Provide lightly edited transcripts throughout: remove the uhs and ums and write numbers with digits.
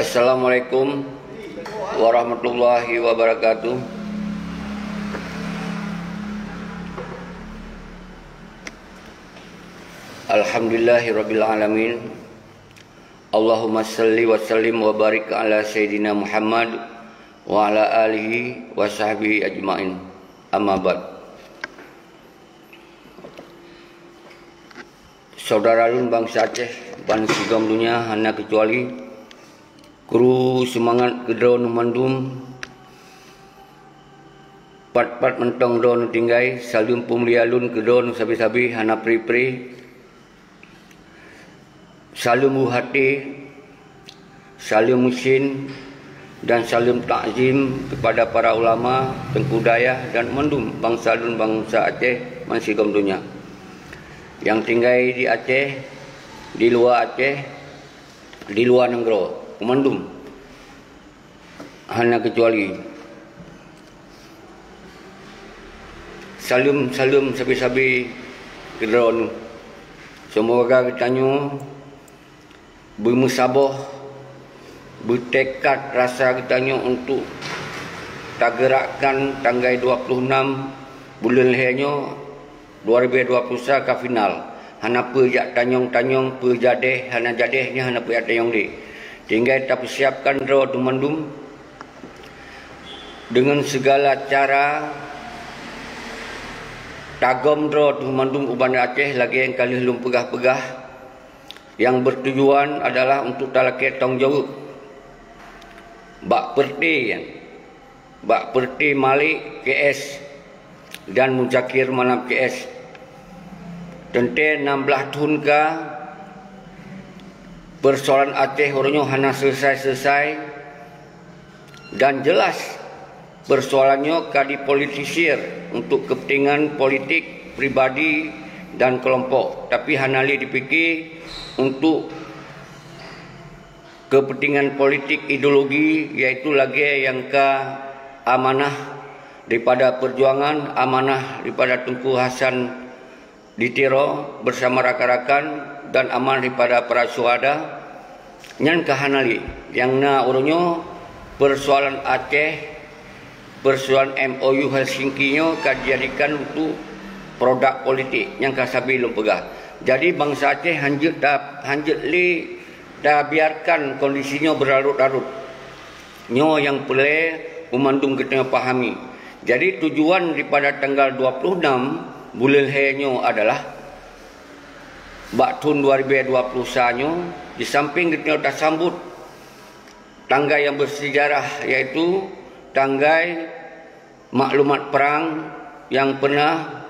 Assalamualaikum warahmatullahi wabarakatuh. Alhamdulillahirabbil alamin. Allahumma salli wa sallim wa barik ala sayyidina Muhammad wa ala alihi wa sahbihi ajmain. Amma ba'd. Saudara lun bangsa Aceh, ban sigam dunia hana kecuali kru semangat kedron mandum pat-pat mentong don tinggai salum pumlialun kedron sabi-sabi hana pri-pri salum hati salum musin dan salum takzim kepada para ulama Tengku Dayah dan mandum bangsa lun bangsa Aceh man sigam dunia yang tinggai di Aceh, di luar Aceh, di luar negara Kumandum hanya kecuali salum sabi-sabi kedron semoga kitanya bermusabah bertekad rasa kitanya untuk tak gerakkan tanggal 26 bulan lehernya 2021 ke final hana pejak tanyong pejadeh hana jadehnya hana pejak tanyong di tinggal tak persiapkan draw tu mandum dengan segala cara tagom draw tu mandum uban Aceh lagi yang kali belum pegah-pegah yang bertujuan adalah untuk talaket tanggungjawab Bak Perti Malik KS dan Muzakir Manap KS tente 16 tahun ka persoalan Aceh orangnya hana selesai dan jelas persoalannya kadi politisir untuk kepentingan politik pribadi dan kelompok tapi hanali dipikir untuk kepentingan politik ideologi iaitu lagi yang ke amanah daripada perjuangan amanah daripada Tunku Hasan ditiro bersama rakan-rakan dan aman daripada para syuhada nyan kahanali yang na urunyo persoalan Aceh persoalan MOU Helsinki nyo dijadikan untuk produk politik yang kasabi lum pegah. Jadi bangsa Aceh hanjut li dah biarkan kondisinya berlarut-larut nyo yang perlu memandung kita pahami. Jadi tujuan daripada tanggal 26 bulan henyo adalah tahun 2020 sanyo di samping kita dah sambut tanggal yang bersejarah iaitu tanggal maklumat perang yang pernah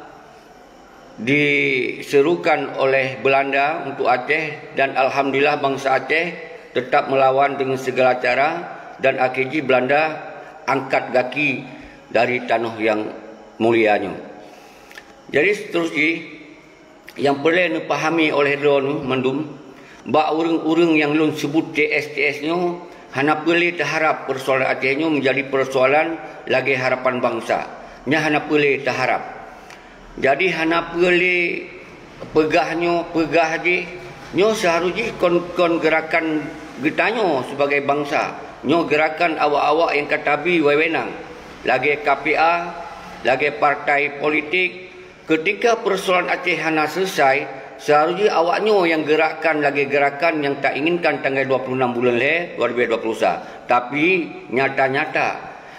diserukan oleh Belanda untuk Aceh dan alhamdulillah bangsa Aceh tetap melawan dengan segala cara dan akhirnya Belanda angkat kaki dari tanah yang mulianya. Jadi seterusnya yang perlu dipahami oleh drone mandum bak urang-urang yang lun sebut TS nyo hana perlu terharap persoalan Aceh nyo menjadi persoalan lagi harapan bangsa. Nya hana perlu terharap. Jadi hana perlu pegah je nyo seharusnya kon gerakan getanyo sebagai bangsa. Nyo gerakan awak-awak yang katabi wewenang. Lagi KPA, lagi partai politik. Ketika persoalan Aceh hana selesai, seharusnya awaknya yang gerakkan lagi gerakan yang tak inginkan tanggal 26 bulan le 2021. Tapi nyata-nyata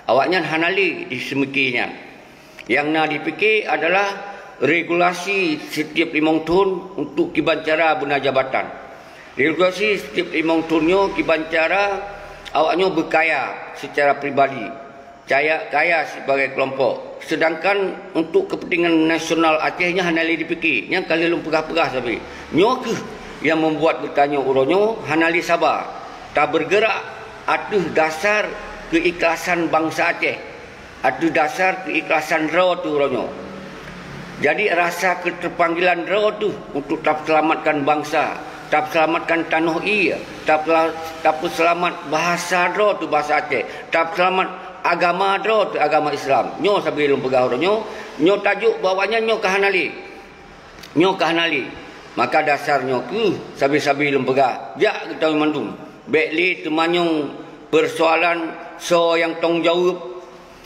awaknya hanali di semikinya. Yang nak dipikir adalah regulasi setiap 5 tahun untuk kibancara guna jabatan. Regulasi setiap 5 tahunnya kibancara awaknya berkaya secara pribadi, kaya sebagai kelompok. Sedangkan untuk kepentingan nasional Acehnya hanali dipikir. Yang kali lu pegah-pegah sabi. Nyo ke yang membuat bertanya uronyo hanali sabar. Tak bergerak atuh dasar keikhlasan bangsa Aceh. Atuh dasar keikhlasan raw tu uronyo. Jadi rasa keterpanggilan raw tu untuk tak selamatkan bangsa, tak selamatkan tanah ia, tak selamat bahasa raw tu bahasa Aceh, tak selamat agama draw tu agama Islam. Nyo sabi lum pegah nyo tajuk bawanya nyo kahanali. Maka dasarnya sabi-sabi lum pegah. Jak kita mandum. Bekli temanyung persoalan so yang tong jawab.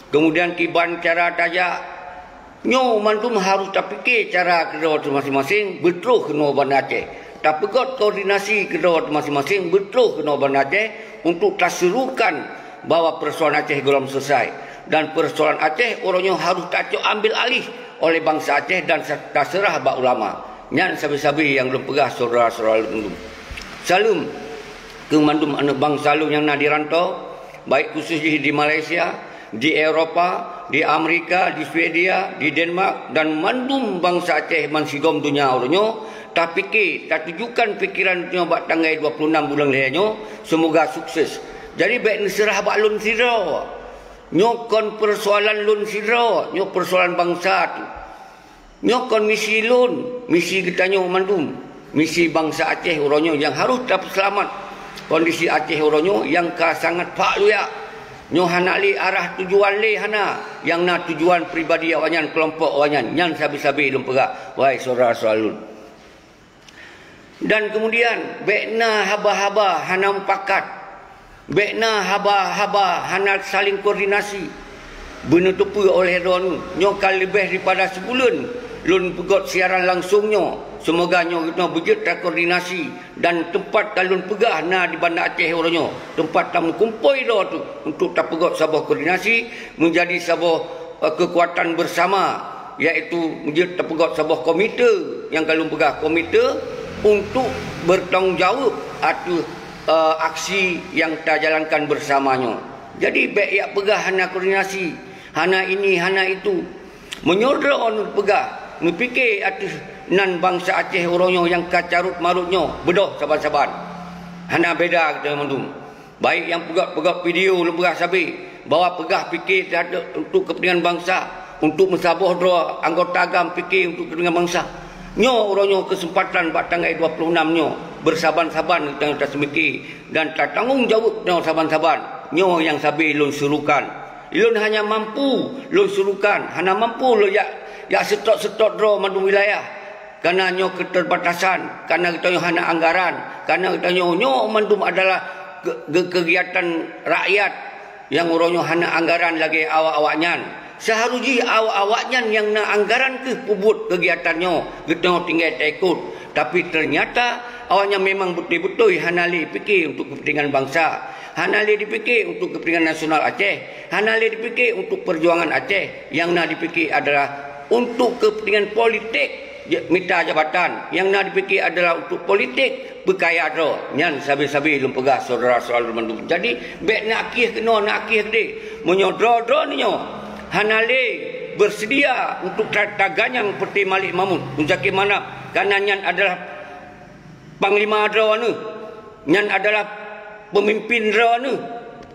Kemudian kiban cara tajak. Nyo mantum harus tak fikir cara kedua masing-masing betul kena Bandar Aceh. Tak pegot koordinasi kedua masing-masing betul kena Bandar Aceh untuk terserukan bahawa persoalan Aceh belum selesai. Dan persoalan Aceh orangnya harus tak ambil alih oleh bangsa Aceh dan terserah bak ulama. Nyan sabi-sabi yang belum pegah saudara-saudara mandum. Salam ke mandum anak bangsa lu yang nak dirantau, baik khususnya di Malaysia, di Eropah, di Amerika, di Swedia, di Denmark dan mandum bangsa Aceh mansigom dunia orangnya. Tak fikir, tak tujukan fikiran dunia bak tanggal 26 bulan lehernya, semoga sukses. Jadi baik serah bak lun sidra. Nyokon persoalan lun sidra, nyok persoalan bangsa tu. Nyokon misi lun, misi kita nyok mandum, misi bangsa Aceh orangnya yang harus dapat selamat. Kondisi Aceh orangnya yang sangat pak lu ya. Nyo hana li arah tujuan li hana yang na tujuan pribadi awanyan kelompok awanyan nyan sabi-sabi lum pegak wahai saudara-saudara lun. Dan kemudian bekna haba-haba hana mupakat, bekna haba-haba hana saling koordinasi benutupi oleh ron nyokal lebih daripada sebulan lun pegot siaran langsungnya. Semoga nyo kita berjet koordinasi dan tempat kalun pegah na di Bandar Aceh orangnya tempat tamu kumpul dah tu untuk tak pegot sebuah koordinasi menjadi sebuah kekuatan bersama, iaitu menjadi tak pegot sebuah komite yang kalun pegah komite untuk bertanggungjawab atas aksi yang kita jalankan bersamanya. Jadi baik ya pegah hana koordinasi, hana ini, hana itu. Menyodra orang pegah, memikir atas nan bangsa Aceh orangnya yang kacarut marutnya, bedoh saban-saban. Hana beda kita mandum. Baik yang pegah video lu pegah sabi, bawa pegah fikir untuk kepentingan bangsa, untuk mensaboh dua anggota agam fikir untuk kepentingan bangsa. Nyo orangnya kesempatan bak tanggal 26 nyo bersaban-saban kita semiki dan tak tanggung jawab nyo saban-saban. Nyo yang sabi lun surukan. Lun hanya mampu lun surukan, hanya mampu lu ya setot draw mandum wilayah. Karena nyo keterbatasan, karena kita nyo hana anggaran, karena kita nyo mandum adalah kegiatan rakyat yang orangnya hana anggaran lagi awak-awaknya. Seharusnya awak-awaknya yang nak anggaran ke pubut kegiatannya, kita tinggal ikut. Tapi ternyata awaknya memang betul-betul hanali fikir untuk kepentingan bangsa, hanali dipikir untuk kepentingan nasional Aceh, hanali dipikir untuk perjuangan Aceh. Yang nak dipikir adalah untuk kepentingan politik minta jabatan, yang nak dipikir adalah untuk politik berkaya ro. Nyan sabi-sabi lum pegah saudara-saudara mandum. Jadi baik nak akih kena nak akih de menyodro-dro ninyo. Hanale bersedia untuk taganyang peti Malik Mahmud Muzakir Manap, karena nyan adalah panglima ro anu, nyan adalah pemimpin ro anu.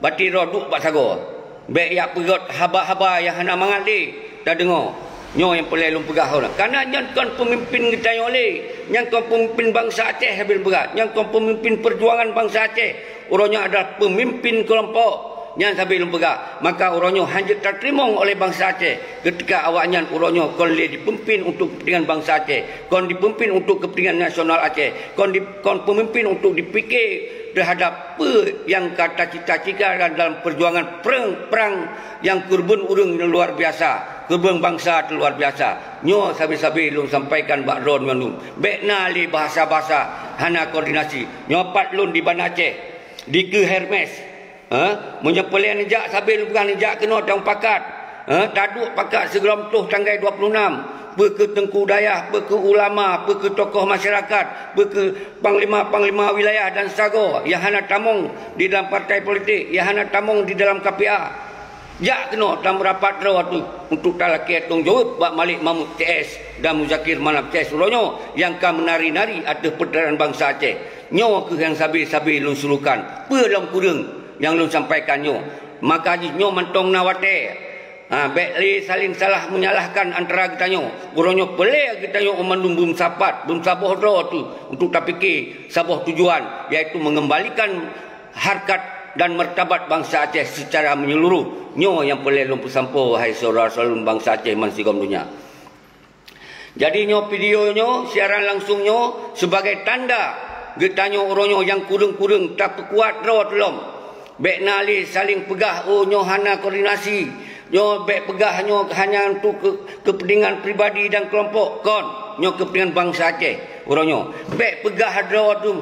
Bati ro duk bak sago. Baik ya pegot haba-haba yang hana mangale dah dengar. Nyo yang pelai lum pegah orang. Karena nyan kan pemimpin kita oleh, nyan kan pemimpin bangsa Aceh habil berat, nyan kan pemimpin perjuangan bangsa Aceh. Orangnya adalah pemimpin kelompok. Nyan sampai lum pegah. Maka orangnya hanya terterima oleh bangsa Aceh. Ketika awaknya orangnya kon dipimpin untuk kepentingan bangsa Aceh, kon dipimpin untuk kepentingan nasional Aceh, kon pemimpin untuk dipikir terhadap apa yang kata cita-cita dalam perjuangan perang yang kurban urang luar biasa, kurban bangsa luar biasa. Nyo sabi-sabi lum sampaikan bak ron mandum. Bekna li bahasa-bahasa hana koordinasi. Nyopat lun di Bandar Aceh, di ke Hermes. Menyepelian nejak sabil bukan nejak kena tang pakat. Taduk pakat segeram tuh tanggal 26. Ke Tengku Dayah, ke ulama, ke tokoh masyarakat, ke panglima-panglima wilayah dan sago yang hana tamung di dalam partai politik, yang hana tamung di dalam KPA. Jak kena tam rapat ro tu untuk talaki tong jawab Pak Malik Mahmud TS dan Muzakir Manap TS uronyo yang kan menari-nari atas perdaran bangsa Aceh. Nyo ke yang sabi-sabi lun surukan. Pe dalam kurung yang lu sampaikan nyo, maka nyo mantong nawate bekli saling salah menyalahkan antara kita nyo. Orangnya pelai kita nyo mandum bum sapat bum saboh ro tu untuk tak fikir saboh tujuan, iaitu mengembalikan harkat dan martabat bangsa Aceh secara menyeluruh. Nyo yang pelai lu pesampo hai saudara-saudara bangsa Aceh mansigom dunia. Jadi nyo video nyo siaran langsung nyo sebagai tanda Getanyo oronyo yang kurung-kurung tak kuat draw telom. Bek nali saling pegah nyo hana koordinasi. Nyo bek pegah nyo hanya untuk kepentingan pribadi dan kelompok kon. Nyo kepentingan bangsa Aceh oronyo. Bek pegah draw tu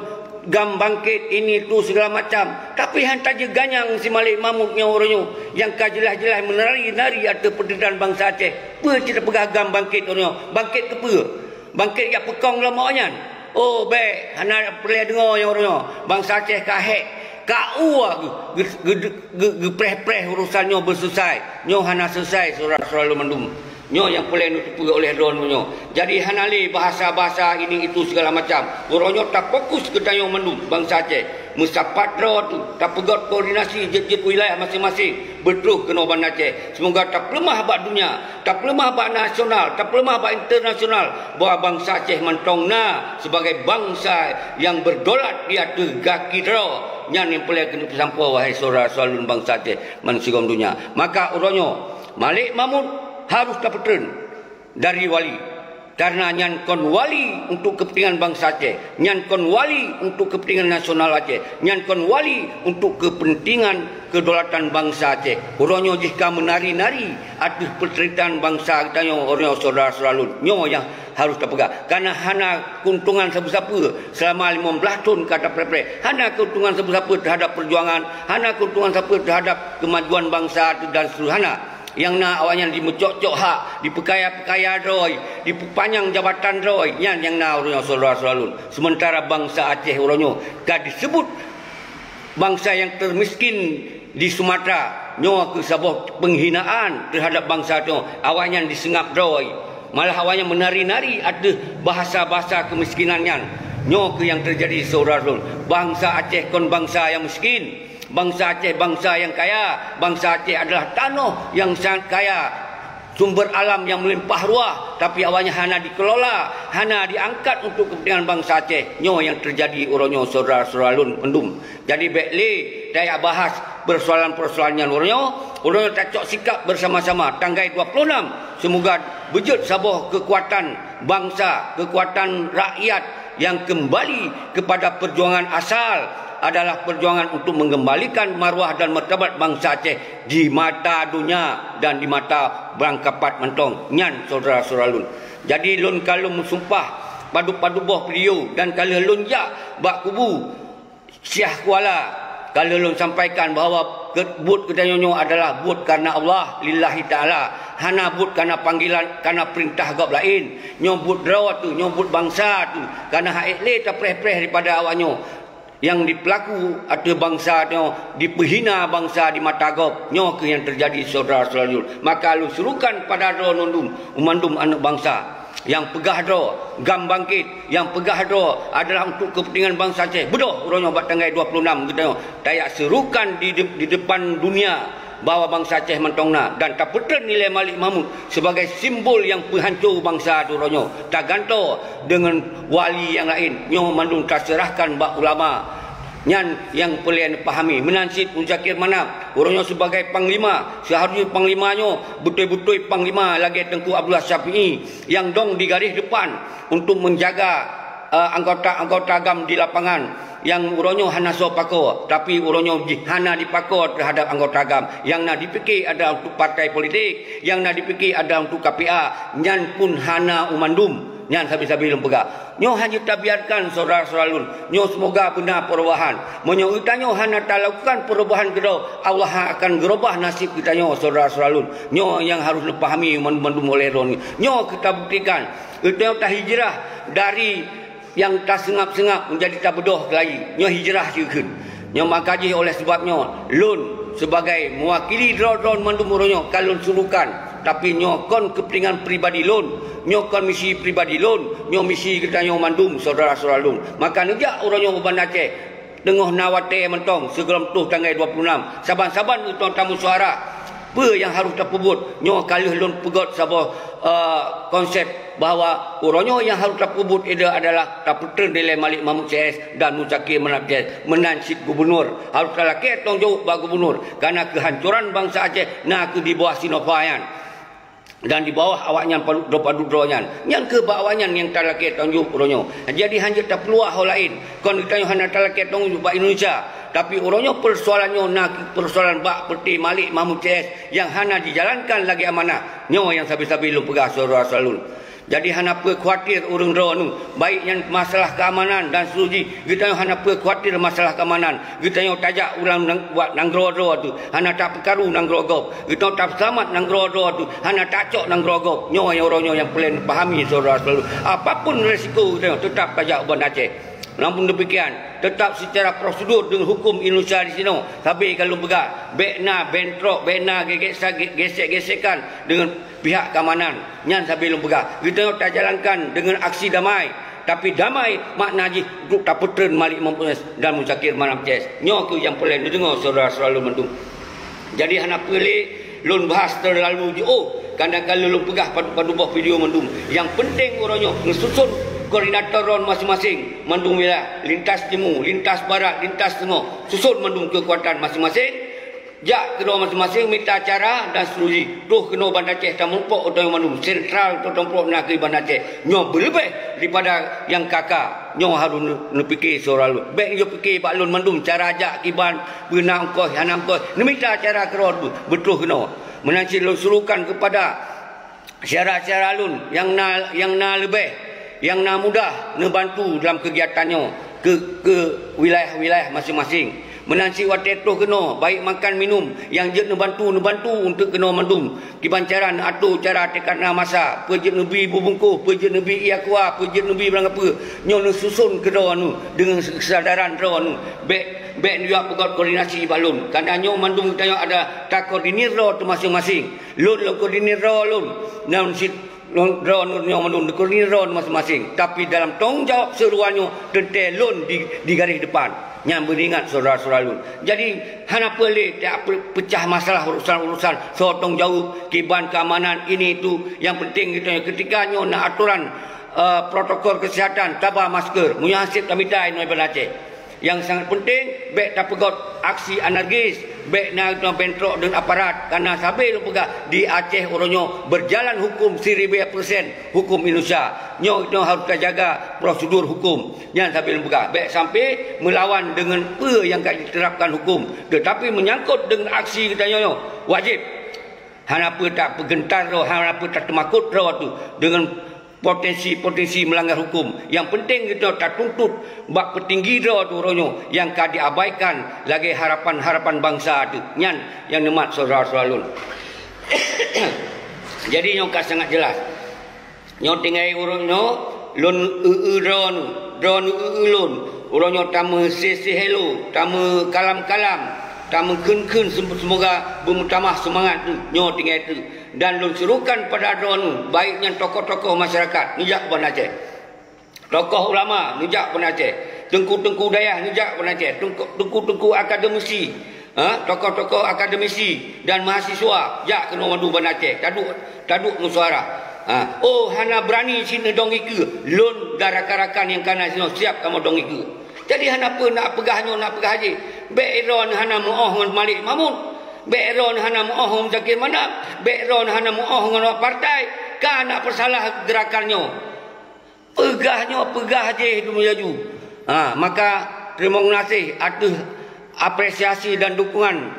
gam bangkit ini tu segala macam. Tapi hantar je ganyang si Malik Mahmudnya oronyo yang jelas-jelas menari-nari ada pendirian bangsa Aceh. Apa cerita pegah gam bangkit oronyo? Bangkit ke apa? Bangkit ya pekong lamanya. Oh baik, hana boleh dengar yang oronyo. Bangsa Aceh kahek kau gepreh-preh urusannya berselesai. Nyo hana selesai selalu mendum. Nyo yang boleh nutupi oleh drone nyo. Jadi hanali bahasa-bahasa ini itu segala macam. Oronyo tak fokus ke dayo mendum bangsa Aceh. Musapat drone tu tak pegot koordinasi jet-jet wilayah masing-masing. Betul kena ban Aceh. Semoga tak pelemah bak dunia, tak pelemah bak nasional, tak pelemah bak internasional. Bahawa bangsa Aceh mentongna sebagai bangsa yang berdolat di atas kaki drone. Yang boleh kena pesampau wahai saudara-saudara bangsa Aceh mansigom dunia. Maka oronyo Malik Mahmud harus dapatkan dari wali. Karena nyan kon wali untuk kepentingan bangsa Aceh, nyan kon wali untuk kepentingan nasional Aceh, nyan kon wali untuk kepentingan kedaulatan bangsa Aceh. Oronyo jika menari-nari atas perteritan bangsa kita yang oronyo saudara-saudara nyo yang harus terpegang. Karena hana keuntungan siapa-siapa selama 15 tahun kata pre-pre. Hana keuntungan siapa-siapa terhadap perjuangan, hana keuntungan siapa terhadap kemajuan bangsa dan seluruh hana. Yang nak awaknya dimecok-cok hak, dipekaya-pekaya droi, dipanjang jabatan droi, yang nak orangnya saudara-saudara. Sementara bangsa Aceh orangnya gak disebut bangsa yang termiskin di Sumatera. Nyo ke sebuah penghinaan terhadap bangsa itu. Awaknya disengap droi. Malah awaknya menari-nari ada bahasa-bahasa kemiskinannya. Nyo ke yang terjadi saudara-saudara. Bangsa Aceh kon bangsa yang miskin. Bangsa Aceh bangsa yang kaya. Bangsa Aceh adalah tanah yang sangat kaya, sumber alam yang melimpah ruah, tapi awalnya hana dikelola, hana diangkat untuk kepentingan bangsa Aceh. Nyo yang terjadi oronyo saudara-saudara mendum. Jadi bekle daya bahas persoalan-persoalannya oronyo tak cok sikap bersama-sama tanggal 26. Semoga wujud sebuah kekuatan bangsa, kekuatan rakyat yang kembali kepada perjuangan asal, adalah perjuangan untuk mengembalikan maruah dan martabat bangsa Aceh di mata dunia dan di mata Bangkapat Mentong. Nyan saudara-saudara lun. Jadi lun kalau mensumpah padu-padu boh video dan kalau lun jak bak kubu Syah Kuala, kalau lun sampaikan bahawa but kedanyonyo adalah but karena Allah lillahi ta'ala, hana but karena panggilan, karena perintah gap lain. Nyobut drawat tu, nyobut bangsa tu, karena hak le tak preh-preh daripada awaknyo yang dipelaku ada bangsa nyo, dipehina bangsa di mata gop. Nyo ke yang terjadi saudara-saudara. Maka lu suruhkan pada ro nondum umandum anak bangsa yang pegah ro gam bangkit, yang pegah ro adalah untuk kepentingan bangsa Aceh. Bedoh uronyo bat tanggal 26 kita tayak serukan di depan dunia bahawa bangsa Aceh mentongna dan tak betul nilai Malik Mahmud sebagai simbol yang penghancur bangsa tu ronyo. Tak ganto dengan wali yang lain. Nyo mandung terserahkan bak ulama. Nyan yang perlu pahami. Menansit Muzakir Manap. Ronyo sebagai panglima. Seharusnya panglimanya betul-betul panglima lagi Tengku Abdullah Syafi'i yang dong di garis depan untuk menjaga anggota-anggota agam di lapangan. Yang uronyo hana so pako, tapi uronyo hana dipako terhadap anggota agam. Yang nak dipikir ada untuk partai politik, yang nak dipikir ada untuk KPA. Nyan pun hana umandum. Nyan sabi-sabi lempega. Nyo hanya tabiatkan saudara-saudara lun. Nyo semoga benar perubahan. Menyo utanyo hana tak lakukan perubahan kedua, Allah akan gerubah nasib kita nyo saudara-saudara lun. Nyo yang harus dipahami mandum oleh ron. Nyo kita buktikan. Kita tak hijrah dari yang tak sengap-sengap menjadi tak bedoh lagi. Nyo hijrah juga. Nyo makaji oleh sebabnya lun sebagai mewakili drone mandum oronyo kalun surukan, tapi nyo kon kepentingan pribadi lun, nyo kon misi pribadi lun, nyo misi kita nyo mandum saudara-saudara lun. Maka nejak oronyo Beban Aceh dengoh nawate mentong sebelum tuh tanggal 26 saban-saban itu tamu suara apa yang harus terpubut. Nyo kalih lun pegot sebuah konsep bahawa oronyo yang harus terpubut itu adalah terputer nilai Malik Mahmud CS dan Muzakir Manap CS menansit gubernur. Harus terlaki tanggung jawab bagi gubernur karena kehancuran bangsa Aceh nak di bawah Sinovayan. dan di bawah awaknya padu dronyan yang ke bawahnya yang talake tunjuk uronyo jadi hanya tak peluang hal lain kon kita hanya talake tunjuk bak Indonesia tapi uronyo persoalannya nak persoalan bak peti malik mamu CS yang hanya dijalankan lagi amanah nyo yang sabi-sabi lu pegah saudara salun jadi hana pe khawatir urang ro nu baik yang masalah keamanan dan seluji kita hana pe khawatir masalah keamanan kita yo tajak ulang buat nang ro tu hana tak perkaru nang grogop kita tak selamat nang ro tu hana tak cok nang grogop nyo yang oronyo yang plan pahami saudara selalu apapun risiko kita tetap tajak uban Aceh. Namun demikian tetap secara prosedur dengan hukum Indonesia di sini tapi kalau begak bekna bentrok bekna gesek-gesekan dengan pihak keamanan nyan sampai begak kita tak jalankan dengan aksi damai tapi damai makna ji duk tak petren malik mempunyai dan musakir malam ces nyo ku yang paling dengar saudara selalu mendung jadi hana pelik lun bahas terlalu kadang-kadang lu pegah padu video mendung yang penting orangnya ngesusun koordinator ron masing-masing mendung wilayah lintas timur, lintas barat, lintas tengah susun mendung kekuatan masing-masing jak kedua masing-masing minta cara dan seluruh tuh kena Bandar Aceh dan mumpuk atau mendung sentral atau tempat nak ke Bandar Aceh nyo berlebih daripada yang kakak nyo harus fikir soal baik nyo fikir pak lun mendung cara ajak kiban berenang kau hanam kau minta cara keron betul kena menanci lun suruhkan kepada syarat-syarat lun yang na lebih yang nak mudah membantu dalam kegiatannya ke wilayah-wilayah masing-masing. Menansi watet tu kena baik makan minum yang je membantu untuk kena mandum. Kibancaran atur cara tekan masa, pejit nebi bubungkuh, pejit nebi iakwa, pejit nebi berang apa. Nyo susun kedua anu dengan kesadaran kedua anu. Bek dia pegat koordinasi balun. Karena nyo mandum kita ada tak koordinir tu masing-masing. Lun koordinir lun. Namun drone yang menurut drone masing-masing tapi dalam tanggungjawab seruannya tentang lun di garis depan yang beringat saudara-saudara lun jadi hana boleh tak pecah masalah urusan-urusan sotong jauh kiban keamanan ini itu yang penting kita ketika nyo nak aturan protokol kesihatan tabah masker munyasib kami tai noi Bandar Aceh yang sangat penting baik tak pegot aksi anarkis baik nak bentrok dengan aparat karena sampai lu pegah di Aceh orangnya berjalan hukum 1000% hukum Indonesia nyo harus jaga prosedur hukum jangan sampai lu pegah baik sampai melawan dengan apa yang diterapkan hukum tetapi menyangkut dengan aksi kita nyo wajib hana apa tak pergentar hana apa tak termakut tu dengan potensi melanggar hukum. Yang penting kita tak tuntut bak petinggi dah tu ronyo yang ka diabaikan lagi harapan bangsa tu. Nyan yang nemat saudara-saudara lun. Jadi nyo ka sangat jelas. Nyo tinggai urunyo lun drone lun. Urunyo tamu sesi hello, tamu kalam-kalam, tamu kun semoga bermutamah semangat tu. Nyo tinggai tu. Dan lun suruhkan pada drone baiknya tokoh-tokoh masyarakat nijak Bandar Aceh tokoh ulama nijak Bandar Aceh tengku-tengku dayah nijak Bandar Aceh tengku-tengku akademisi tokoh-tokoh akademisi dan mahasiswa jak kena madu Bandar Aceh taduk musuara hana berani sini dong iku lun rakan-rakan yang kana sini siap kamu dong iku jadi hana apa nak pegahnya nak pegah haji background hana muoh ngan Malik Mamun background hana muoh zakir mana background hana muoh ngan partai kan nak persalah gerakannya pegah je itu melaju maka terima kasih atas apresiasi dan dukungan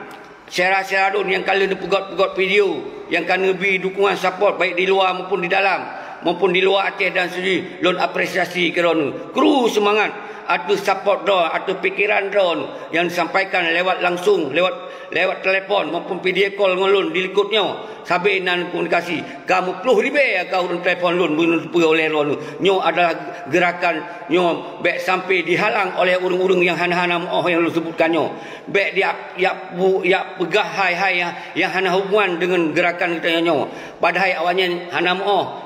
syarat-syarat yang kalian pegot-pegot video yang kalian lebih dukungan support baik di luar maupun di dalam maupun di luar Aceh dan sendiri lon apresiasi kerana kru semangat atas support drone atas pikiran drone yang disampaikan lewat langsung lewat telefon maupun video call ngelun dilikutnya sampai nan komunikasi kamu peluh ribe kau telefon lun bunul oleh lun nyo adalah gerakan nyo baik sampai dihalang oleh urung-urung yang hana-hana yang lu sebutkannya baik dia pegah hai yang hana hubungan dengan gerakan kita nyo padahal awalnya hana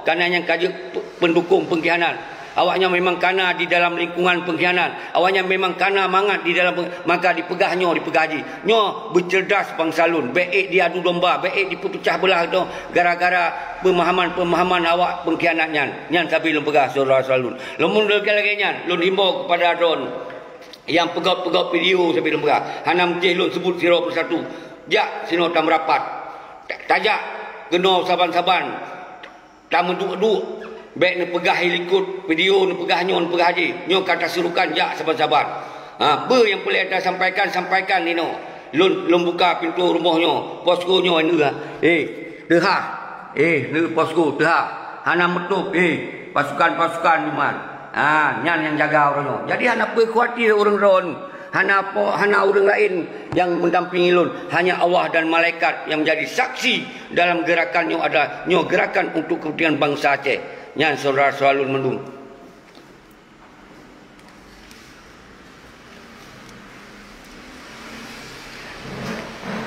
karena yang kaji pendukung pengkhianat awaknya memang kana di dalam lingkungan pengkhianat awaknya memang kana mangat di dalam maka dipegahnya dipegaji nyo bercerdas bangsa lun baik dia adu domba baik dipecah belah tu gara-gara pemahaman awak pengkhianatnya nyan tapi lun pegah saudara-saudara lun lamun lagi nyan lun himbau kepada drone yang pegot-pegot video sampai lun pegah hanam ceh lun sebut 0 persatu jak sino tam rapat tajak kena saban-saban. Tamu duk-duk. Baik ni pegah helikut video ni pegah nyon pegah haji. Nyon kata surukan jak saban-saban. Apa yang boleh anda sampaikan ni no. Lun buka pintu rumahnya, poskonyo ni lah. Deha. Ni posko deha. Hana metup pasukan-pasukan di mana. Nyan yang jaga orangnya. Jadi hana apa khawatir orang ron. Hana orang lain yang mendampingi lun. Hanya Allah dan malaikat yang menjadi saksi dalam gerakannya ada nyo gerakan untuk kepentingan bangsa Aceh. Nyan saudara selalu mendung.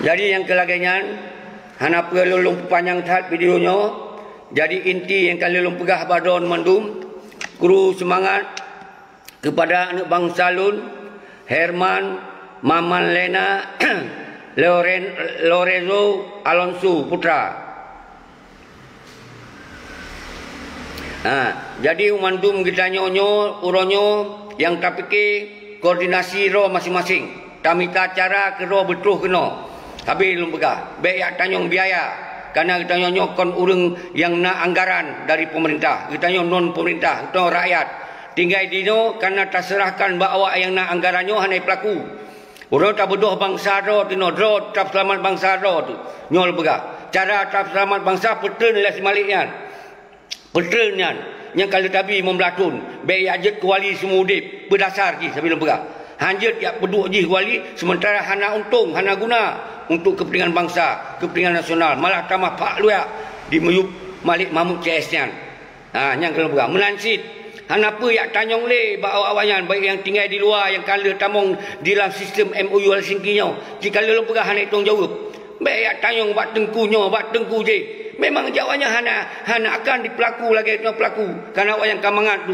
Jadi yang kelagaian hana perlu lung panjang tat videonya. Jadi inti yang kali lung pegah badon mendung. Kru semangat kepada anak bangsa lun Herman, Maman Lena, Lorenzo Alonso Putra. Jadi umandum kita nyonyo uronyo yang tapike koordinasi ro masing-masing. Tamita cara ke ro betul kena. Habis lum pegah. Baik yak tanyong biaya. Karena kita nyonyo kon urang yang nak anggaran dari pemerintah. Kita nyonyo non pemerintah, kita rakyat. Tinggal dino karena terserahkan bahawa yang nak anggarannya hanai pelaku. Orang tak berdoa bangsa ro tino ro tak selamat bangsa ro tu. Nyol pegah. Cara tak selamat bangsa petun lah semaliknya. Petrenyan yang kalau tabi membelatun baik ajet kuali semua udip berdasar ki sambil pegah. Hanjut yak peduk ji kuali sementara hana untung, hana guna untuk kepentingan bangsa, kepentingan nasional. Malah tambah pak luak di meyup Malik Mahmud CS-nyan. Yang kalau pegah menansit hana apa yak tanyong le bahawa awanyan baik yang tinggal di luar yang kalau tamong di dalam sistem MOU Helsinki-nya. Jika lu pegah hana tanggung jawab. Baik yak tanyong bat tengkunya, bat tengku je. Memang jawabannya hana akan dipelaku lagi pelaku karena awak yang kamangat tu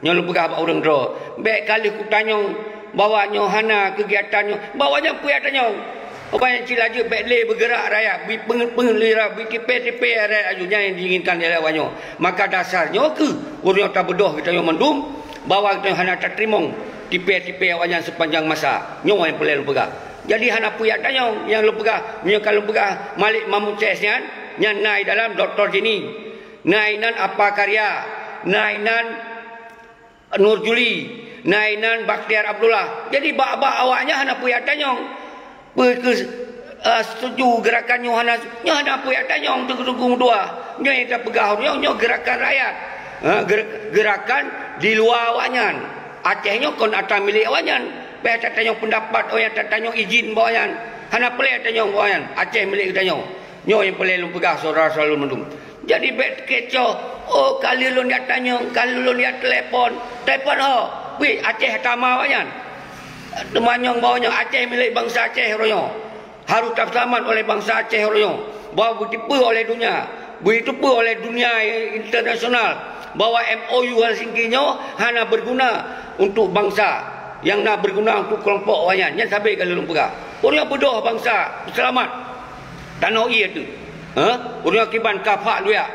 nyol pegah orang dro baik kali ku tanyong bawanya hana kegiatannya bawanya kegiatannya apa yang cilaje baik le bergerak raya bi pengelira bi TP raya ajunya yang diinginkan oleh awaknya maka dasarnya ke urang tak bedoh kita yang mendum bawa kita hana tak terima TP awaknya sepanjang masa nyo yang boleh pegah jadi hana puyak tanyong yang lu pegah nyo kalau pegah Malik Mahmud CS-nya yang naik dalam Dr. Jenny, nainan apa karya, nainan Nur Juli, nainan Bakhtiar Abdullah. Jadi bak-bak awaknya hana puyak tanyong. Setuju gerakannya hana puyak tanyong tunggu dua. Nyo yang tak pegah nyo gerakan rakyat. Gerakan di luar awaknya. Acehnya kon atas milik awaknya. Baik tak tanyong pendapat, yang tak tanyong izin bawaknya. Hana pelai tanyong bawaknya. Aceh milik tanyong. Nyo yang boleh lu pegah saudara selalu mendung. Jadi bet kecoh. Oh kali lu lihat tanyong, kali lu lihat telefon ho. Wih Aceh tama wajan. Temanyong bawanya Aceh milik bangsa Aceh royo. Harus tak selamat oleh bangsa Aceh royo. Bahawa ditipu oleh dunia. Ditipu oleh dunia internasional. Bahawa MOU Helsinki-nya hanya berguna untuk bangsa. Yang nak berguna untuk kelompok wajan. Yang sampai kali lu pegah. Orang berdoa bangsa selamat. Tanah itu. Orang akibat kapak luak.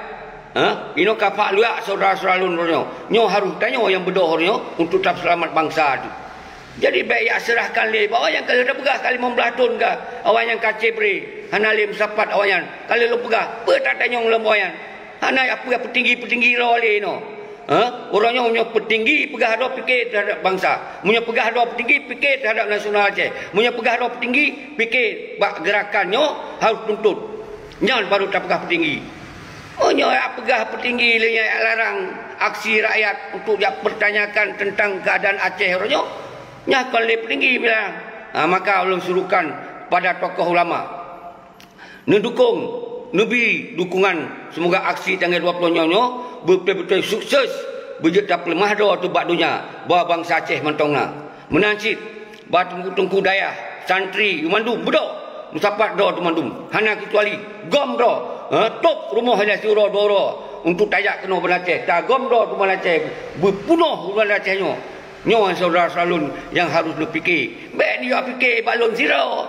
Ino kapak luak saudara-saudara lunyo. Nyo harus tanya yang berdoa untuk tak selamat bangsa itu. Jadi baik ya serahkan le bahawa yang kalau dah pegah kali membelatun ke awan yang kacebre. Hana lim sapat awan. Kalau lu pegah, apa tak tanya lem awan. Hana apa petinggi-petinggi lo le no. Orangnya punya petinggi pegah do fikir terhadap bangsa. Punya pegah do petinggi fikir terhadap nasional Aceh. Punya pegah do petinggi fikir bak gerakannya harus tuntut. Nyan baru tak pegah petinggi. Nyo pegah petinggi le larang aksi rakyat untuk dia pertanyakan tentang keadaan Aceh orangnya. Nya kalau le petinggi bilang, maka ulun suruhkan pada tokoh ulama. Mendukung Nabi dukungan semoga aksi tanggal 20 nyonya betul-betul sukses berjeta pelemah doa tu bak dunia bawa bangsa Aceh mentongna menansit batungku daya santri mandum bedok musapat doa tu mandum hana kecuali gom do top rumah hanya suro doro untuk tayak kena Aceh ta gom do tu Aceh berpunuh Aceh nyo saudara salun yang harus dipikir baik dia fikir balon zero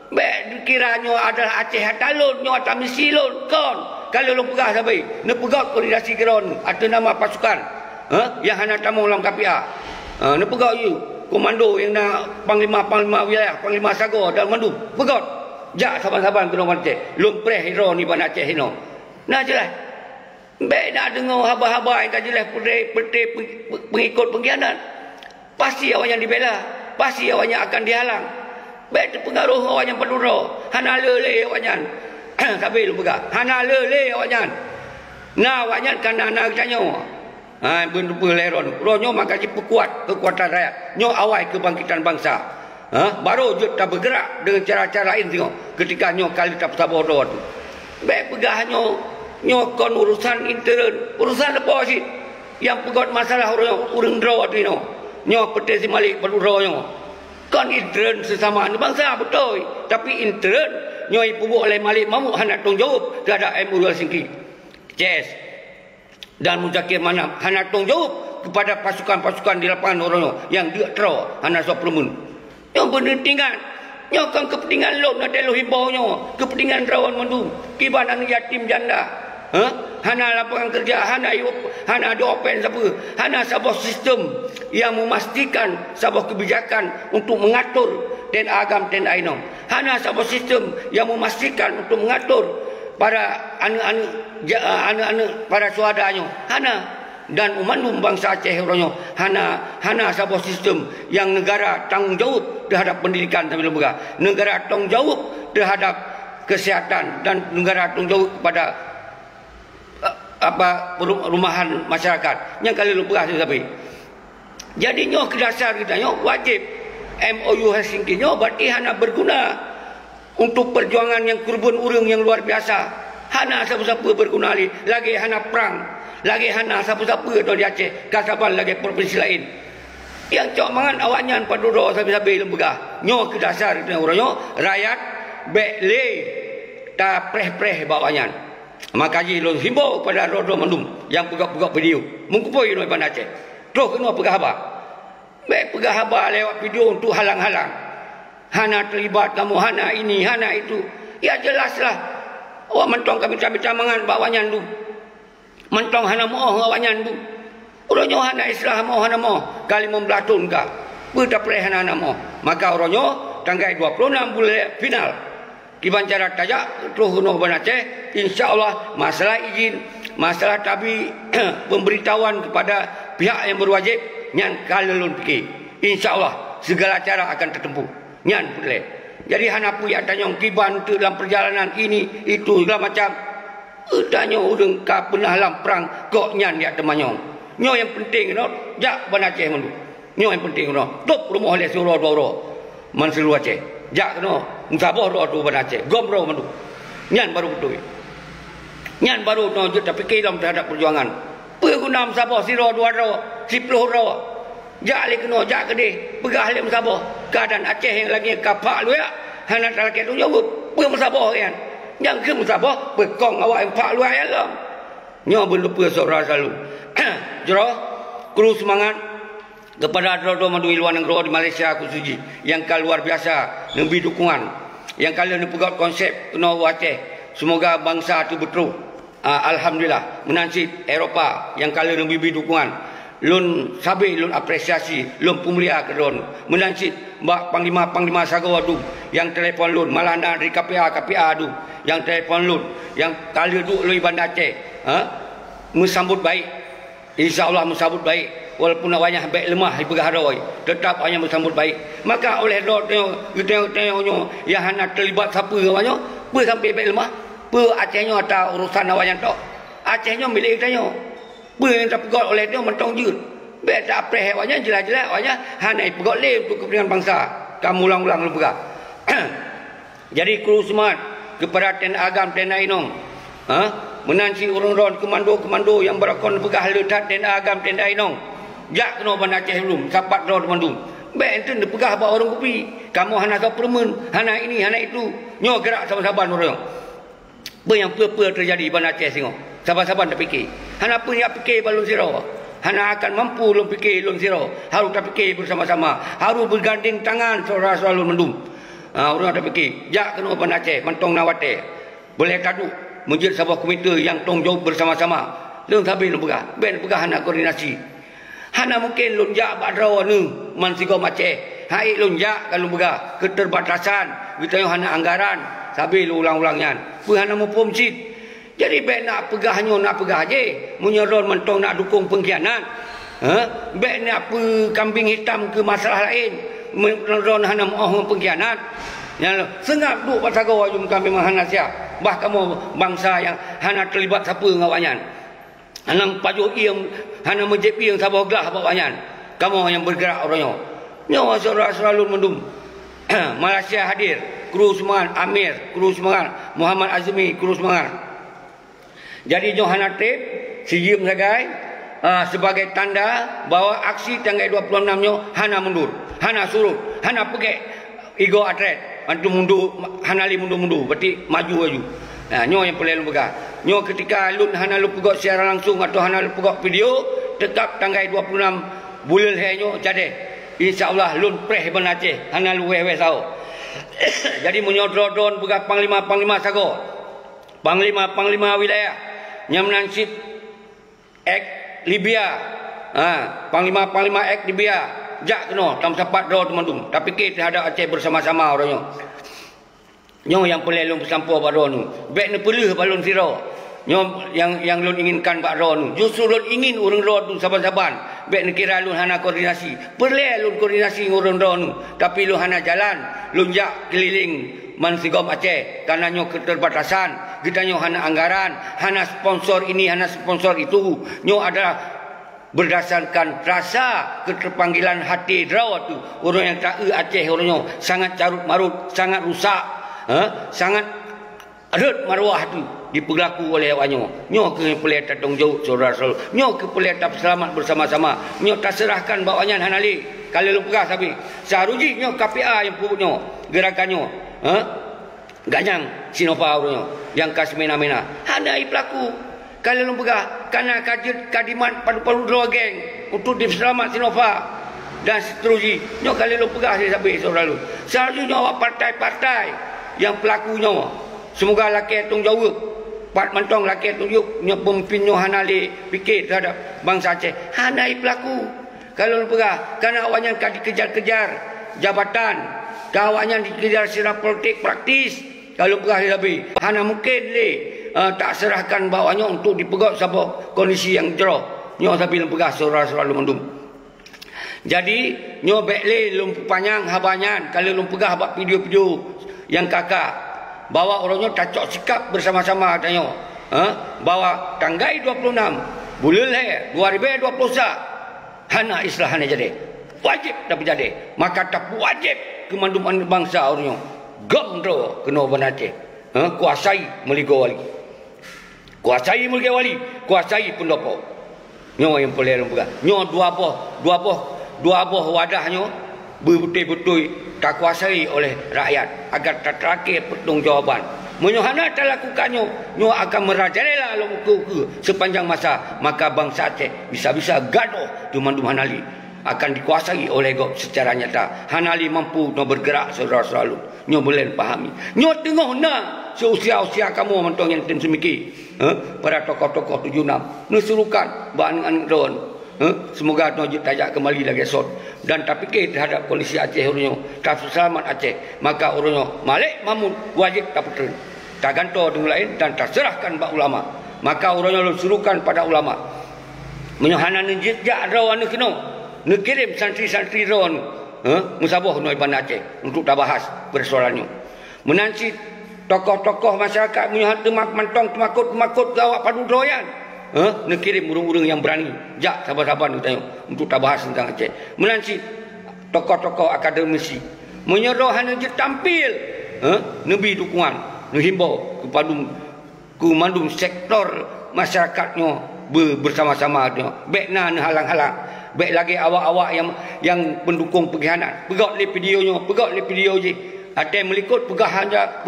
baik kiranya adalah Aceh Talun, nyo atas misilun, kon. Kalau lu pegah sampai, ne pegah koordinasi geron atau nama pasukan, yang hana tamu dalam KPA. Ne pegah you, komando yang nak panglima wilayah, panglima sago dalam mandu, pegah. Jak saban-saban kena Aceh. Lum preh hero ni ban Aceh hino. Nah jelas. Baik nak dengar haba-haba yang tak jelas putih pengikut pengkhianat. Pasti awaknya dibela. Pasti awaknya akan dihalang. Baik terpengaruh awaknya pendura. Hana lele awaknya. Sampai lu pegang. Hana lele awaknya. Nah awaknya kan anak tanya. Berupa leron. Ronyo makanya perkuat kekuatan rakyat. Nyo awal kebangkitan bangsa. Baru je tak bergerak dengan cara-cara lain tengok. Ketika nyo kali tak sabar tu. Baik pegang nyo kon urusan intern. Urusan apa sih? Yang pegot masalah orang draw tu nyo petisi malik berdura nyo. Kon intern sesama bangsa betul. Tapi intern nyo ibu oleh malik mamuk hendak tanggungjawab terhadap MOU Helsinki. Yes. Dan Muzakir Manap hendak tanggungjawab kepada pasukan-pasukan di lapangan orang yang dia draw hendak suplemen. Nyo pentingan. Nyo kan kepentingan lo nak telo himbau nyo. Kepentingan drawan mandu. Kiban anak yatim janda. Hana lapangan kerja, hana ada open siapa, hana sebuah sistem yang memastikan sebuah kebijakan untuk mengatur dan agam dan ainong, hana sebuah sistem yang memastikan untuk mengatur para anak-anak para saudaranya, hana dan umandum bangsa Aceh orangnya, hana sebuah sistem yang negara tanggungjawab terhadap pendidikan sambil lembaga, negara tanggungjawab terhadap kesihatan dan negara tanggungjawab kepada rumahan masyarakat yang kali lupa sampai. Jadi nyo kedasar kita nyo wajib MOU Helsinki nyo berarti hana berguna untuk perjuangan yang kurban urang yang luar biasa. Hana siapa-siapa berguna lagi hana perang, lagi hana siapa-siapa tu di Aceh, kasaban lagi provinsi lain. Yang cok mangan awaknya paduro sabi-sabi lembaga. Nyo kedasar kita orang nyo rakyat bekle ta preh-preh bawanya. Maka ji lo himbau pada rodo mandum yang pegak-pegak video. Mengkupoi no Iban Aceh. Terus kena pegah haba. Baik pegah haba lewat video untuk halang-halang. Hana terlibat kamu, hana ini, hana itu. Ya jelaslah. Awak mentong kami minta mangan bawanya tu. Mentong hana moh awaknya tu. Orangnya hana Islam moh hana moh. Kali membelatun ka. Berita pleh hana moh. Maka orangnya tanggal 26 bulan final. Kiban cara tajak terus kena Iban Aceh, insya-Allah masalah izin, masalah tabi pemberitahuan kepada pihak yang berwajib nyan kalelun fikir. Insya-Allah segala cara akan tertempuh. Nyan boleh. Jadi hana pu ya tanyong kiban tu dalam perjalanan ini itu segala macam. Tanya udeng ka pernah dalam perang kok nyan dia temanyong. Nyo yang penting no, jak Iban Aceh mendu. Nyo yang penting no. Top rumah le suruh doro. Man seluruh Aceh. Jak no, musabah roh tu Iban Aceh. Gomro mandu. Nyan baru betul. Nyan baru no je tapi kilam terhadap perjuangan. Pe guna musabah siro dua ro, 10 ro. Jak le kena jak gede, pegah le musabah. Keadaan Aceh yang lagi kapak lu ya. Hana talaket tu jawab. Pe musabah kan. Yang ke musabah pekong awak yang pak lu ya lah. Nyo belum pe sora selalu. Jero kru semangat kepada Rodo Mandu luar negara di Malaysia khususnya yang luar biasa lebih dukungan yang kalian pegang konsep kena Aceh semoga bangsa itu betul alhamdulillah menansi Eropah yang kalian lebih dukungan lun sabi lun apresiasi lun pemulia kedon menansi mbak panglima Sagawa tu yang telefon lun malah dari KPA tu yang telefon lun yang kalian tu lu Iban Aceh mesambut baik insyaallah mesambut baik. Walaupun awaknya baik lemah di pergahadoi, tetap awaknya bersambut baik. Maka oleh dok tengok yang hana terlibat siapa awaknya, apa sampai baik lemah? Apa Acehnya atau urusan awaknya tok? Acehnya milik tanya. Apa yang terpegot oleh dia mentong je. Baik tak apreh awaknya jelas-jelas awaknya hana pegot le untuk kepentingan bangsa. Kamu ulang-ulang lu pegang. Jadi kru semangat kepada TNI Agam TNI Ainong. Menansi orang-orang komando yang berakon pegah letak TNI Agam TNI Ainong. Jak kena Iban Aceh belum, sapat roh mandum. Baik ente pegah bawa orang kopi. Kamu hana suplemen, hana ini, hana itu. Nyo gerak saban-saban orang. Apa yang apa terjadi Iban Aceh tengok. Saban-saban tak fikir. Hana apa yang fikir balun siro. Hana akan mampu lum fikir lun siro. Harus tak fikir bersama-sama. Harus berganding tangan saudara selalu mendum. Orang tak fikir. Jak kena Iban Aceh, mentong nawate. Boleh taduk menjadi sebuah komite yang tanggungjawab bersama-sama. Lung sabi lum pegah. Ben pegah hana koordinasi. Hana mungkin lunjak badraw ni man sigo Aceh. Hai lunjak kalau bega keterbatasan kita yang hana anggaran Tapi lu ulang-ulangnya. Puhana mau pomsit. Jadi baik nak pegahnya nak pegah je. Menyeron mentong nak dukung pengkhianat. Baik nak kambing hitam ke masalah lain. Menyeron hana mau pengkhianat. Yang sengap duk pasal kau jum kambing hana siap. Bah kamu bangsa yang hana terlibat siapa ngawaknya. Hana pajuh iang hana menjep iang sabah gelah bawanya. Kamu yang bergerak orangnya. Nyawa saudara selalu mendum. Malaysia hadir, kru semangat Amir, kru semangat Muhammad Azmi, kru semangat. Jadi Johanna Trip sijim sebagai sebagai tanda bahawa aksi tanggal 26 nyo hana mundur, hana surut, hana pergi ego atret, antu mundur, hana li mundur, berarti maju. Nah, nyo yang perlu pegang. Nyo ketika lun hana lu pegok secara langsung atau hana lu pegok video, tetap tanggal 26 bulan nyo jadi. InsyaAllah lun preh ben Aceh hana lu wewe sao. Jadi menyodron begat panglima sago. Panglima wilayah yang menansib ek Libya. Panglima ek Libya. Jak kena tam sapat draw teman-teman. Tapi kita hadap Aceh bersama-sama orangnya. Nyo yang pelelung sampo baro nu. Bek ne pelih balon siro. Nyo yang lun inginkan Pak Ron nu. Justru lun ingin urang Ron tu saban-saban. Bek ne kira lun hana koordinasi. Perle lun koordinasi urang Ron nu. Tapi lun hana jalan. Lun jak keliling Mansigom Aceh. Karena nyo keterbatasan. Kita nyo hana anggaran. Hana sponsor ini, hana sponsor itu. Nyo adalah berdasarkan rasa keterpanggilan hati draw tu. Orang yang tak Aceh orangnya sangat carut marut, sangat rusak. Sangat adat maruah tu diperlaku oleh awaknya. Nyo ke pelai tatong jauh saudara-saudara. Nyo ke pelai tak selamat bersama-sama. Nyo tak serahkan bawanya hanali. Kalau lu pegah sabi. Seharuji nyo KPA yang purutnya. Gerakannya. Ganyang Sinova orangnya. Yang kasmena-mena. Handai pelaku. Kalau lu pegah. Karena kadimat padu-padu draw geng. Untuk diselamat Sinova. Dan seterusnya. Nyo kalau lu pegah sabi saudara lu. Seharusnya nyo partai-partai yang pelakunya. Semoga laki tong jawab. Pat mentong laki tong yuk nyo pemimpin nyo hanali fikir terhadap bangsa Aceh. Hanai pelaku. Kalau pegah karena awaknya dikejar-kejar jabatan, awaknya dikejar secara politik praktis. Kalau pegah lebih hana mungkin le tak serahkan bawahnya untuk dipegak siapa kondisi yang jerah. Nyo tapi pegah saudara-saudara mendum. Jadi nyo bekle lumpu panjang habanyan kalau lumpu pegah habak video-video yang kakak bawa orangnya tacok sikap bersama-sama katanya. Bawa tanggal 26 bulan 2020 hana islah hana jadi. Wajib tapi jadi. Maka tak wajib kemanduman bangsa orangnya. Gomro kena Aceh. Kuasai Meligo Wali. Kuasai Meligo Wali. Kuasai pendopo. Nyo yang boleh bukan. Nyo dua buah wadahnya betul-betul tak kuasai oleh rakyat agar tak terakhir pertanggungjawaban. Menyohana tak lakukannya, nyo akan merajalela ke sepanjang masa. Maka bangsa Aceh bisa-bisa gaduh di Mandum Hanali akan dikuasai oleh gop secara nyata. Hanali mampu no bergerak saudara-saudara. Nyo boleh pahami. Nyo tengah nak seusia-usia kamu mentong yang tem semiki. Para tokoh-tokoh 76 nusurukan bahan ron. Semoga Najib tajak kembali lagi esok. Dan tak fikir terhadap kondisi Aceh orangnya. Tak selamat Aceh. Maka orangnya Malik Mahmud wajib tak petern. Tak gantor dengan lain dan tak serahkan bak ulama. Maka orangnya suruhkan pada ulama. Menyohana nejit rawan kena. Nekirim santri-santri rawan. Musabah no Iban Aceh. Untuk tak bahas persoalannya. Menansi tokoh-tokoh masyarakat menyohan temak mantong temakut gawak padu doyan. Nak kirim urung-urung yang berani. Jak sabar-sabar ni tanya untuk tak bahas tentang Aceh. Menansi tokoh-tokoh akademisi menyerahkan je tampil nebi dukungan, menghimbau kepada kumandum sektor masyarakatnya bersama-sama dia. Baik na halang-halang. Baik lagi awak-awak yang pendukung pengkhianat. Pegak le video je. Ada melikut pegahnya.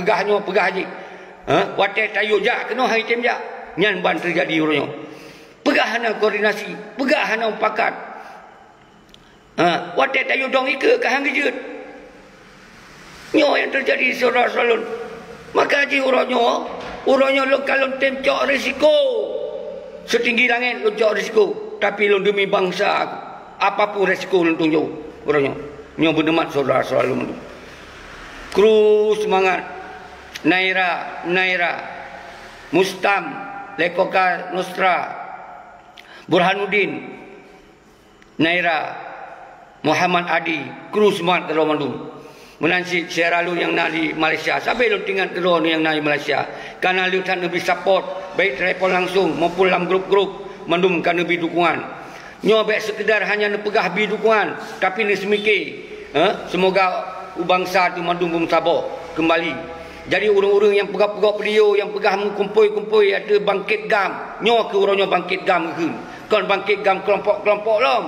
Watai tayu jak kena hai tem jak. Nyan ban terjadi orangnya. Pegahana koordinasi, pegahana umpakat. Watai tayu dong ike kahang gejut. Nyo yang terjadi saudara-saudara. Maka haji orangnya lo kalau tem cok risiko. Setinggi langit lo cok risiko. Tapi lo demi bangsa apapun risiko lo tunjuk orangnya. Nyo berdemat saudara-saudara. Kru semangat Naira, Mustam, Lekoka Nostra, Burhanuddin, Naira, Muhammad Adi, Kru Semat ke Romandung. Menansi Sierra Leone yang nak di Malaysia. Sampai lu tinggal ke yang nak di Malaysia. Karena lu tak lebih support, baik telefon langsung maupun dalam grup-grup, mandum kan lebih dukungan. Nyo baik sekedar hanya nepegah bi dukungan, tapi ni semikir. Semoga bangsa tu mandum sabar kembali. Jadi orang-orang yang pegah-pegah video, yang pegah mengkumpul-kumpul ada bangkit gam. Nyo ke orangnya bangkit gam ke? Kon bangkit gam kelompok-kelompok lom.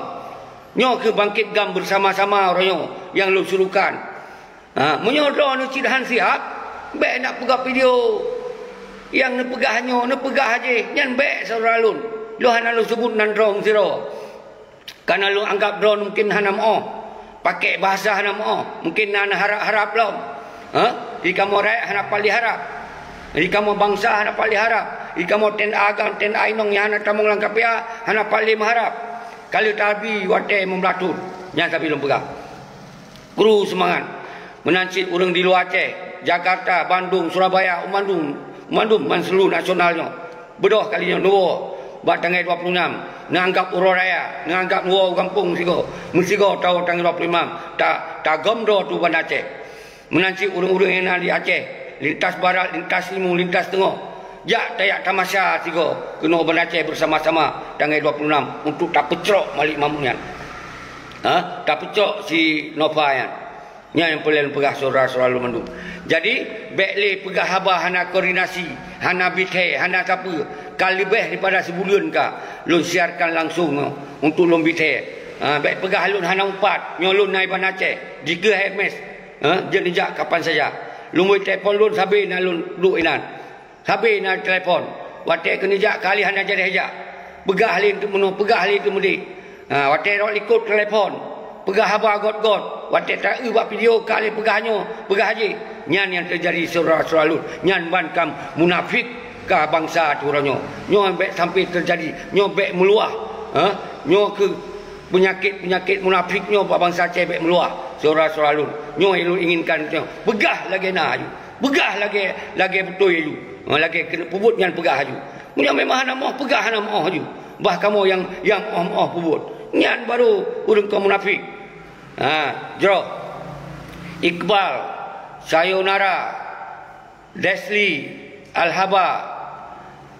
Nyo ke bangkit gam bersama-sama orangnya yang lu suruhkan. Menyodor ni cidahan siap. Baik nak pegah video. Yang nak pegahnya, nak pegah aja. Yang baik saudara lun. Lu hana lu sebut nan drone zero. Karena lu anggap drone mungkin hana mau. Pakai bahasa hana mau. Mungkin hana harap-harap lom. Di kamu rakyat hana pali harap. Di kamu bangsa hana pali harap. Di kamu ten agam, ten ainong yang hana tamung langkap ya. Hana pali mengharap. Kalau tabi wate membelatur. Yang tapi lu pegah. Kru semangat. Menancit orang di luar Aceh, Jakarta, Bandung, Surabaya, Umandung, man seluruh nasionalnya. Bedoh kalinya nuwo. Buat tanggal 26. Nanggap Uro Raya, nanggap nuwo kampung sigo. Musigo tahu tanggal 25. Tak gomdo tu Banda Aceh. Menancit orang-orang yang di Aceh, lintas barat, lintas timur, lintas tengah. Jak tayak tamasya sigo. Kena Banda Aceh bersama-sama tanggal 26 untuk tak pecrok Malik Mamunyan. Tak pecrok si Nova yan. Yang paling pegah saudara-saudara lu mandum. Jadi bekle pegah habah hana koordinasi, hana bithe, hana siapa. Kali lebih daripada sebulan ka, lu siarkan langsung untuk lu bithe. Bek pegah lu hana 4, nyolun naik Banda Aceh, jika HMS. Jenejak kapan saja. Lu mau telefon lu sabi na lu duk inan. Sabi na telefon. Wate kenejak kali hana jadi hejak. Pegah lin tu menu, pegah lin tu mudi. Wate rok ikut telefon. Pegah habah got-got. Watak tak buat video kali pegahnya. Pegah haji. Nyan yang terjadi saudara-saudara lu. Nyan bankam munafik ke bangsa tu orangnya. Nyo ambek sampai terjadi. Nyo bek meluah. Nyo ke penyakit munafiknya bangsa Aceh bek meluah. Saudara-saudara lu. Nyo yang lu inginkan. Pegah lagi nak aju. Pegah lagi betul aju. Lagi kena pubut nyan pegah aju. Nyo memang hana mau pegah hana mau aju. Bah kamu yang mau pubut. Nyan baru urang kau munafik. Jero Iqbal, Sayonara, Desli, Al-Haba,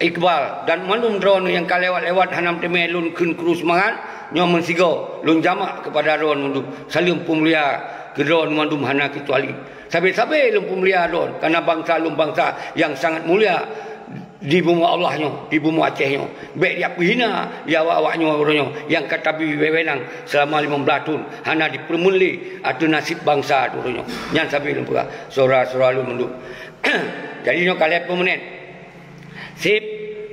Iqbal dan manum drone yang kalewat-lewat hanam temeh lun kun krus mangan nyo mensigo lun jamak kepada drone mundu salim pemulia ke drone mandum hana kecuali sabe-sabe lun pemulia drone karena bangsa lun bangsa yang sangat mulia di bumi Allahnya, di bumi Acehnya. Baik dia hina dia awak-awaknya orangnya yang kata wewenang selama 15 tahun hana dipermuli atau nasib bangsa orangnya. Yang sabi lupa saudara-saudara lu menduk. Jadi nyo kali pemenit. Sip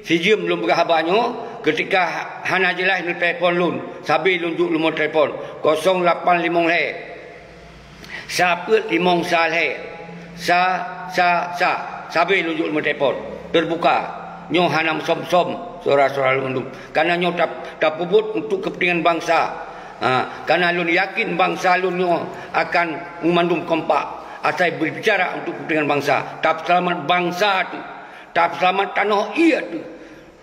sijim belum berhabanyo ketika hana jelas ni telefon lun. Sabi lunjuk lu mau telefon 085 le. Siapa limong saleh. Sabi lunjuk lu telefon. Terbuka nyo hanam som-som saudara-saudara lu karena nyo tak puput untuk kepentingan bangsa. Karena lu yakin bangsa lu nyo akan memandum kompak asal berbicara untuk kepentingan bangsa. Tak selamat bangsa tu, tak selamat tanah ia tu,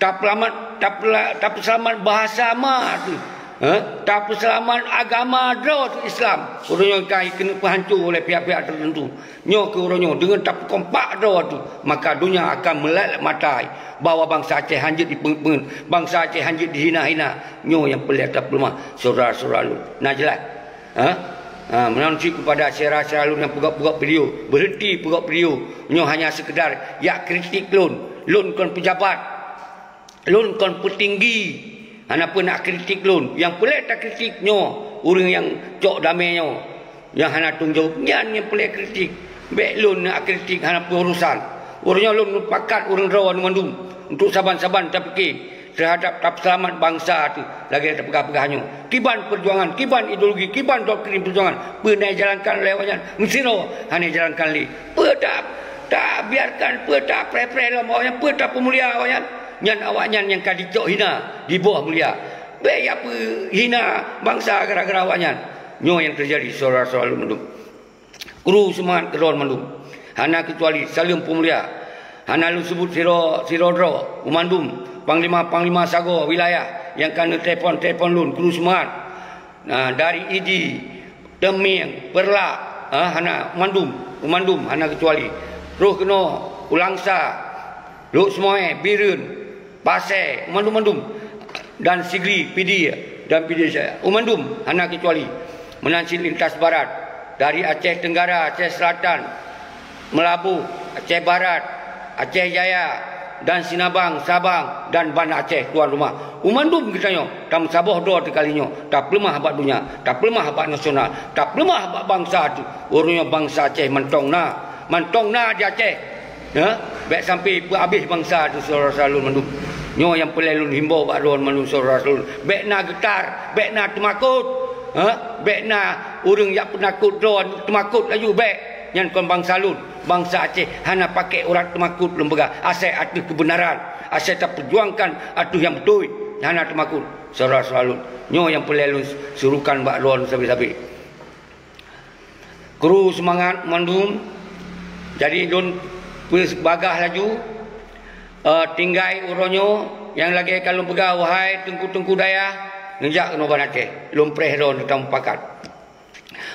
tak selamat bahasa ma tu, tak selamat agama tu Islam. Orangnya kena hancur oleh pihak-pihak tertentu. Nyo ke orangnya dengan tak kompak tu, maka dunia akan melihat matai bahawa bangsa Aceh hanjit dipengen, bangsa Aceh hanjit dihina-hina. Nyo yang pelik tak lemah saudara-saudara lu. Nah jelas. Menanci kepada saudara-saudara lu yang pegak-pegak video, berhenti pegak video. Nyo hanya sekedar ya kritik lun kon pejabat, lun kon petinggi. Hana pun nak kritik lun. Yang pelik tak kritik nyo orang yang cok damainya. Yang hana tunjuk nyan yang pelik kritik. Bek lun nak kritik hana pun urusan. Orangnya lun pakat orang rawan mandum untuk saban-saban tak fikir terhadap tak selamat bangsa tu. Lagi tak pegah-pegahnya. Kiban perjuangan, kiban ideologi, kiban doktrin perjuangan. Pernah jalankan lewatnya. Mesino hanya jalankan li. Tak biarkan tak pre-pre lah awaknya, tak pemulia awaknya. Nyan awaknya yang kadicok hina di bawah mulia. Baik apa hina bangsa gara-gara awaknya. Nyo yang terjadi saudara-saudara mandum. Kru semangat keron mandum. hana kecuali Salim Pemulia, hana lu sebut Sirodro, Umandum, Panglima Sago wilayah yang kena telefon lun, kru semangat. Nah, dari Idi, Teming, Perlak, hana Umandum, hana kecuali. Terus kena Ulangsa, Luk Semoy, Birun, Pasir, Umandum, dan Sigli, PD saya. Umandum, hana kecuali. Menansi lintas barat, dari Aceh Tenggara, Aceh Selatan, Melabu, Aceh Barat, Aceh Jaya, dan Sinabang, Sabang, dan Banda Aceh, tuan rumah. Umandum kitanya, tam saboh doa tekalinya, tak lemah habak dunia, tak lemah habak nasional, tak lemah habak bangsa tu. Orangnya bangsa Aceh mentong na di Aceh. Ya, baik sampai habis bangsa tu saudara salun mandum. Nyo yang pelelun himbau bak ron mandum saudara salun. Baik na getar, baik na temakut. Baik na urang yang penakut ron temakut laju baik. Yang kon bangsa lun, bangsa Aceh hana pakai orang temakut lembaga. Asal ada kebenaran, asal tak perjuangkan atuh yang betul. Hana temakut saudara salun. Nyo yang pelelun surukan bak ron sabi-sabi. Kru semangat mandum. Jadi don bagah laju, tinggai uronyo yang lagi kalau pegah wahai tengku daya ngejak kena ban Aceh lumpreh ron dalam pakat.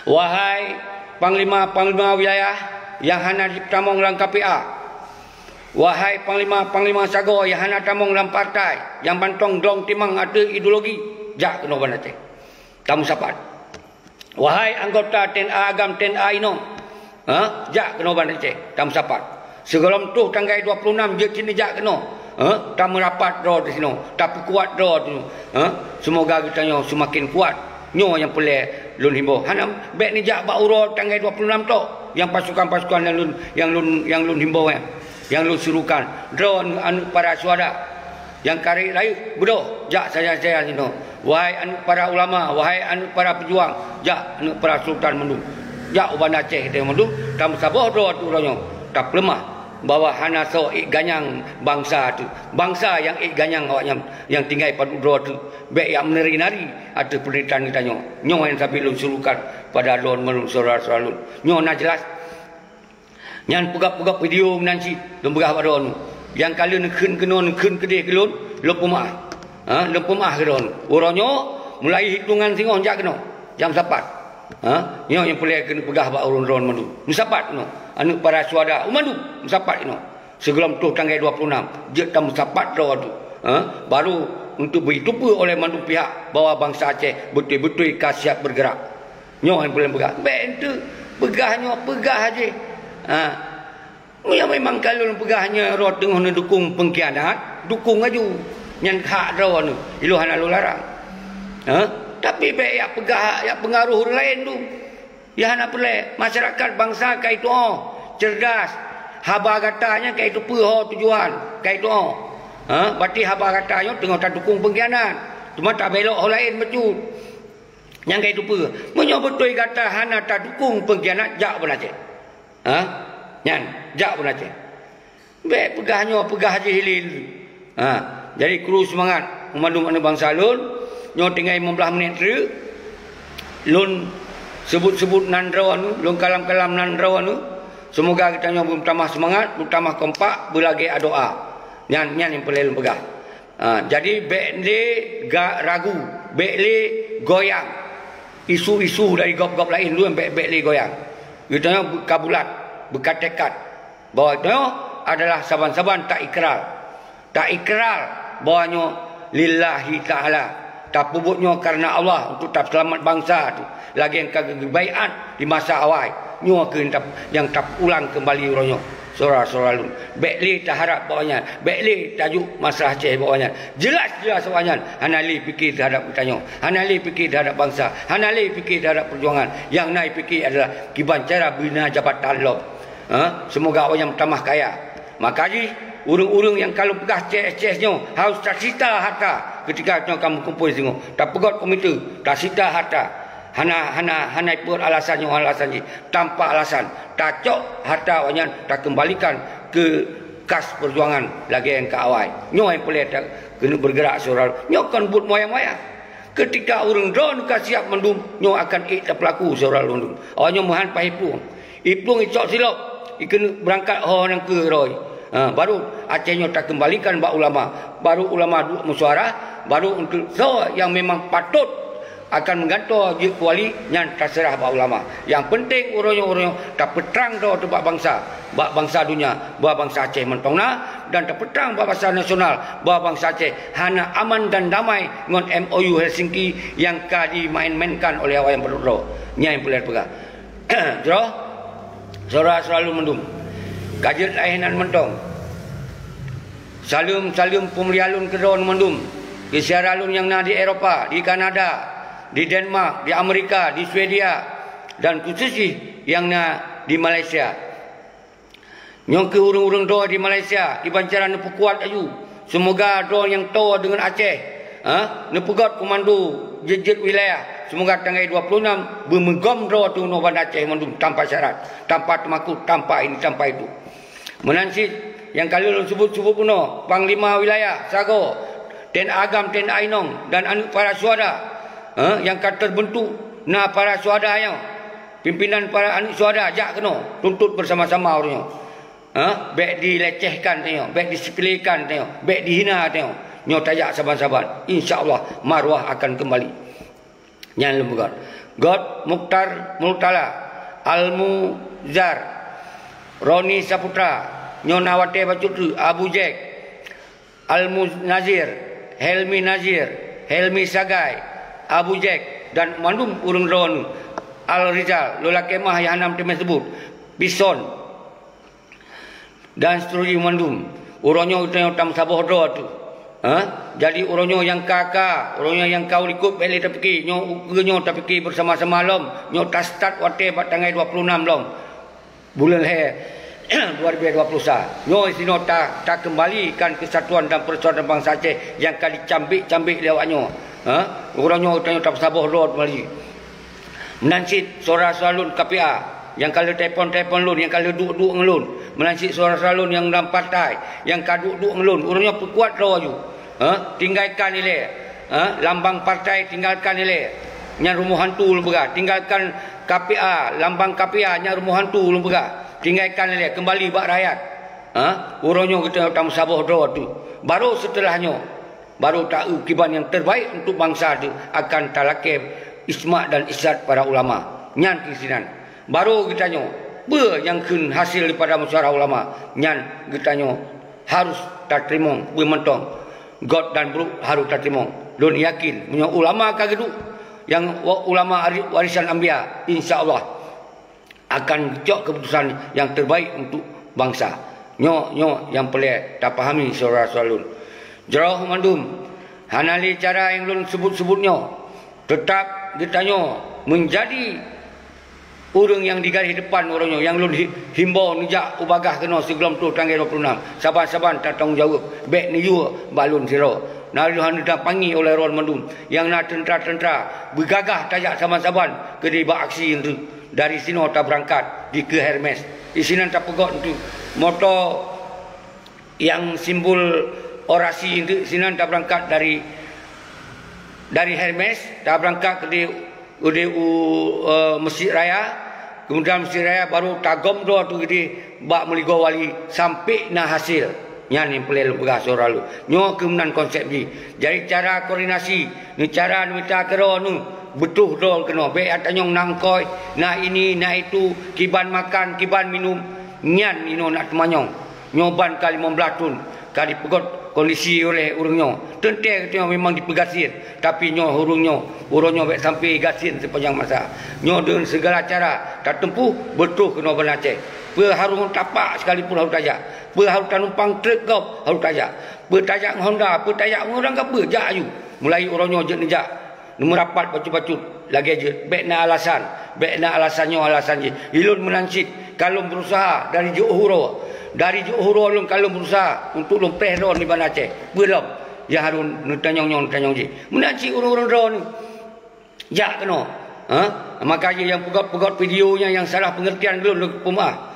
Wahai panglima wilayah yang hana tamong dalam KPA, wahai panglima sago yang hana tamong dalam partai yang bantong dong timang ada ideologi, jak kena ban Aceh tamu sapat. Wahai anggota TNA agam TNA ino, jak kena ban Aceh tamu sapat. Sebelum tu tanggal 26 je sini jak kena. Tak merapat draw di sini. Tapi kuat draw tu. Semoga kita nyo semakin kuat. Nyo yang pelak lun himbau. Hanam baik ni jak bak urut tanggal 26 tu. Yang pasukan-pasukan yang lun himbau yang lun surukan. Draw anu para suada. Yang kari layu bodoh jak saya sini. Wahai anu para ulama, wahai anu para pejuang, jak anu para sultan mendung. Jak uban Aceh dia mendung. Tam saboh draw tu ronyo. Tak lemah bahawa hana so ganyang bangsa tu, bangsa yang ganyang awaknya yang tinggal pada udara tu baik yang menari-nari ada penderitaan kita nyo yang sampai lu surukan pada lon melun saudara-saudara lun nyo nak jelas nyan pegap video nanti lembagah pada nu yang kali nekun kedeh kelun lepumah lepumah kedon orangnya mulai hitungan singon jak kena jam 4 nyo yang boleh kena pegah bak urun-urun mandu musapat no anu para suada umandu musapat ino sebelum tu tanggal 26 je tam musapat ro tu baru untuk beritupa oleh mandu pihak bahawa bangsa Aceh betul-betul siap bergerak nyo yang boleh pegah baik tu pegah aje yang memang kalau pegahnya ro tengah dukung pengkhianat dukung aju nyan hak ro nu iluhan lalu larang tapi baik ya pegah ya pengaruh orang lain tu ya hana pelai masyarakat bangsa kai tu cerdas haba katanya kai tu pe tujuan kai tu berarti haba katanya tengah tak dukung pengkhianat cuma tak belok orang lain betul yang kai tu pe menyo betul kata hana tak dukung pengkhianat jak pun Aceh nyan jak pun Aceh baik pegahnya pegah haji hilil jadi kru semangat memandung anu bangsa lun nyo tinggal 15 minit tu lun sebut-sebut nandraw anu lun kalam-kalam nandraw anu semoga kita nyo bertambah semangat bertambah kompak berlagi doa nyan yang perlu pegah jadi bekle gak ragu bekle goyang isu-isu dari gop-gop lain lu bekle goyang kita nyo kabulat bertekad bahawa itu adalah saban-saban tak ikrar bahawa nyo lillahi ta'ala tak pubutnya karena Allah untuk tak selamat bangsa tu lagi yang kebaikan di masa awal nyo yang tak ulang kembali orangnya saudara-saudara lun bekli tak harap bawahnya bekli tajuk masalah Aceh bawahnya jelas bawahnya hanali fikir terhadap kita nyo hanali fikir terhadap bangsa hanali fikir terhadap perjuangan yang naik fikir adalah kiban cara bina jabatan lob semoga awaknya bertambah kaya makanya urung-urung yang kalau pegah CS-nya harus tak sita harta ketika kamu kumpul singgung tak pegot komite tak sita harta hana pun alasannya tanpa alasan tak cok harta awaknya tak kembalikan ke kas perjuangan lagi yang ke awal nyo yang boleh tak kena bergerak saudara nyo kan buat moyang-moyang ketika urung drone ka siap mendum nyo akan tak pelaku saudara lundum awaknya mohan pahipung ipung icok silop ikan berangkat orang ke roy. Baru Acehnya tak kembalikan bak ulama. Baru ulama duk mesyuarah, baru untuk yang memang patut akan menggantung je kuali yang terserah bak ulama. Yang penting urang-urang tak petrang dah tu bak bangsa dunia, bak bangsa Aceh mentongna dan tak petrang bak bangsa nasional, bak bangsa Aceh hana aman dan damai ngon MOU Helsinki yang ka dimain-mainkan oleh awak yang berdua. Nya yang boleh pegang. Jero saudara selalu mendum. Kajet lahinan mentong. Salum pemlialun kedon mendum. Di siaralun yang na di Eropah, di Kanada, di Denmark, di Amerika, di Swedia dan khususnya yang na di Malaysia. Nyong ke urang-urang doa di Malaysia, di bancaran nepu kuat aju. Semoga doa yang toa dengan Aceh, nepugat komando jejet wilayah. Semoga tanggal 26 bermegam doa tu noban Aceh mendum tanpa syarat, tanpa temakut, tanpa ini, tanpa itu. Menansit yang kalian sebut-sebut puno, Panglima Wilayah Sago, Ten Agam, Ten Ainong dan anak para suada yang kata terbentuk na para suada yang pimpinan para anak suada jak kena tuntut bersama-sama orangnya. Baik dilecehkan tengok, baik disepelekan tengok, baik dihina tengok. Nyo tajak saban-saban. Insya-Allah maruah akan kembali. Yang lembugat. God Mukhtar Multala, Almuzar, Roni Saputra, Nyonawate Bacutu, Abu Jack, Almuz Nazir, Helmi Nazir, Helmi Sagai, Abu Jack dan mandum urang ron Al Rizal, Lola Kemah yang enam teman sebut, Bison dan seterusnya mandum. Urangnya utang tam saboh do tu. Jadi urangnya yang kakak, urangnya yang kau ikut beli tapi nyo tapi bersama-sama lom, nyo tak start wate tanggal 26 lom. Bulan 2021 nyo sino tak kembalikan kesatuan dan persatuan bangsa Aceh yang kali cambik lewatnya. Orangnya utang tak saboh road balik. Menansit suara salun KPA yang kali telefon lun, yang kali duk ngelun. Menansit suara salun yang dalam partai yang kaduk ngelun. Orangnya perkuat rawaju. Tinggalkan nilai. Lambang partai tinggalkan nilai. Yang rumah hantu lu berat. Tinggalkan KPA, lambang KPA nya rumah hantu lu berat. Tinggalkan nilai kembali bak rakyat. Orangnya kita tak saboh doa tu. Baru setelahnya baru tak kiban yang terbaik untuk bangsa tu akan talakib ismak dan izzat para ulama. Nyan kisinan. Baru kita nyo be yang kun hasil daripada musyawarah ulama. Nyan kita nyo harus tak terima bermentong. God dan Bruk harus tak terima. Don yakin punya ulama kagedu yang ulama warisan Anbiya, insya-Allah akan jok keputusan yang terbaik untuk bangsa. Nyo yang pelak tak pahami saudara salun. Jauh mandum hanali cara yang lun sebut-sebutnya tetap ditanya menjadi orang yang di garis depan orangnya yang lun himbau nijak ubagah kena sebelum tu tanggal 26. Saban-saban tak tanggung jawab. Baik ni you balun siro. Naluhan dah panggil oleh Ron Mandum yang nak tentera-tentera bergagah tajak saban-saban ke di aksi itu. Dari sini tak berangkat di ke Hermes. Di sini tak pegot untuk motor yang simbol orasi itu. Sini tak berangkat dari Hermes, tak berangkat ke di Masjid Raya. Kemudian Masjid Raya baru tagom doa tu di bak meligo wali sampai na hasil. Yang pelel begas orang lu. Nyo kemudian konsep ni. Jadi cara koordinasi, ni cara minta kero nu betul dol kena. Baik atanyong nangkoi, nak ini, nak itu, kiban makan, kiban minum. Nyan ino nak temanyong. Nyoban kali 15 tun. Kali pegot kondisi oleh urungnya. Tentu kita memang dipegasir. Tapi nyo urungnya baik sampai gasin sepanjang masa. Nyo dengan segala cara tak tempuh betul kena Aceh. Harus tapak sekalipun harus tajak. Harus tanumpang truk kau harus tajak. Tajak Honda, tajak orang ke jak ayu. Mulai orangnya je nejak. Nombor rapat bacut-bacut lagi aja. Baik nak alasannya alasan je. Ilun menansit kalau berusaha dari Johor. Dari Johor lun kalau berusaha untuk lempeh ron di Bandar Aceh. Belum. Ya harus tanyong je. Menansit orang-orang ron ni. Jak kena. Makanya yang pegot videonya yang salah pengertian lun pemaah.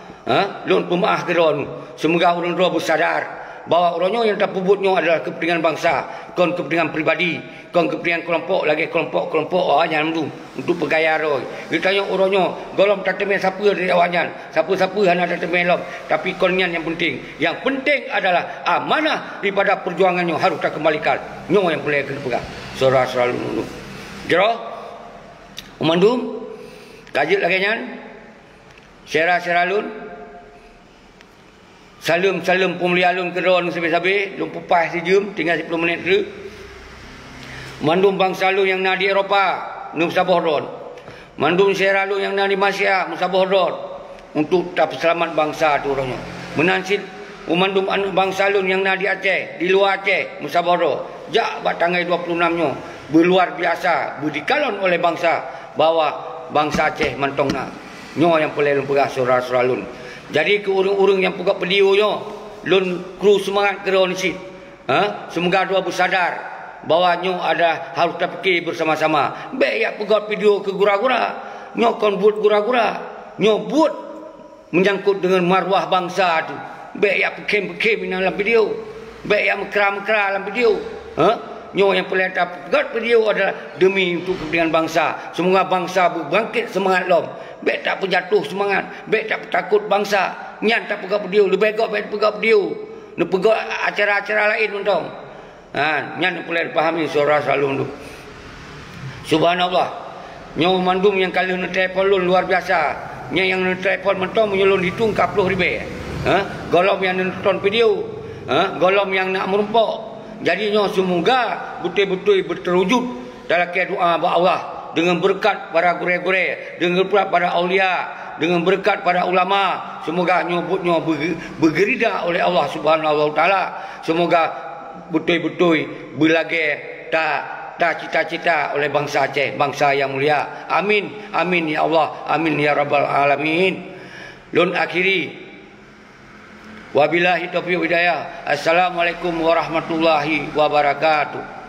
Lun pemaah ke ron. Semoga orang tua bersadar bahawa orangnya yang tak pubutnya adalah kepentingan bangsa, kon kepentingan pribadi, kon kepentingan kelompok, lagi kelompok awanyan tu untuk pegaya roy. Kita tanya orangnya golom tak temel siapa dari awanyan, siapa-siapa hana tak temel lom, tapi konnya yang penting. Yang penting adalah amanah daripada perjuangannya harus tak kembalikan. Nyo yang boleh kena pegang. Surah selalu. Jero umandum kajit lagi nyan. Seralun Salam pemulihan keron sabi-sabi, lum pupas sejum tinggal 10 minit dulu. Mandum bangsa lu yang nak di Eropah, nu sabohron. Mandum Sierra lu yang nak di Malaysia, musabohron untuk tak selamat bangsa tu orangnya. Menansit mandum bangsa lu yang nak di Aceh, di luar Aceh, musabohron. Jak bat tanggal 26-nya berluar biasa, berdikalon oleh bangsa bahawa bangsa Aceh mantongna. Nyo yang boleh lumpegah surah lun. Jadi ke urung-urung yang pegak pedionya, lun kru semangat keron sit. Semoga dua bersadar bahawa nyo ada harus terfikir bersama-sama. Baik ya pegat video ke gura-gura, nyo kon buat gura-gura, nyo buat menyangkut dengan marwah bangsa tu. Baik ya pekem-pekem dalam video, baik ya mekra-mekra dalam video. Nyo yang boleh pegat video adalah demi untuk kepentingan bangsa. Semoga bangsa berbangkit semangat lom. Baik tak berjatuh semangat, baik tak takut bangsa. Nyan tak pegat video, lebih baik pegat video. Nak pegat acara-acara lain mentong. Nyan boleh dipahami surah selalu tu. Subhanallah. Nyo mandum yang kali nak telefon lun luar biasa. Nya yang nak telefon mentong menyulun hitung 40 ribu. Golom yang nonton video, golom yang nak merumpok. Jadi nyo semoga betul-betul berterwujud dalam doa ba Allah dengan berkat para gure-gure, dengan berkat para aulia, dengan berkat para ulama. Semoga nyobutnya bergerida oleh Allah Subhanahu wa taala. Semoga betul-betul berlagak tak cita-cita oleh bangsa Aceh, bangsa yang mulia. Amin. Amin ya Allah. Amin ya rabbal alamin. Lun akhiri wabillahi taufiq hidayah. Assalamualaikum warahmatullahi wabarakatuh.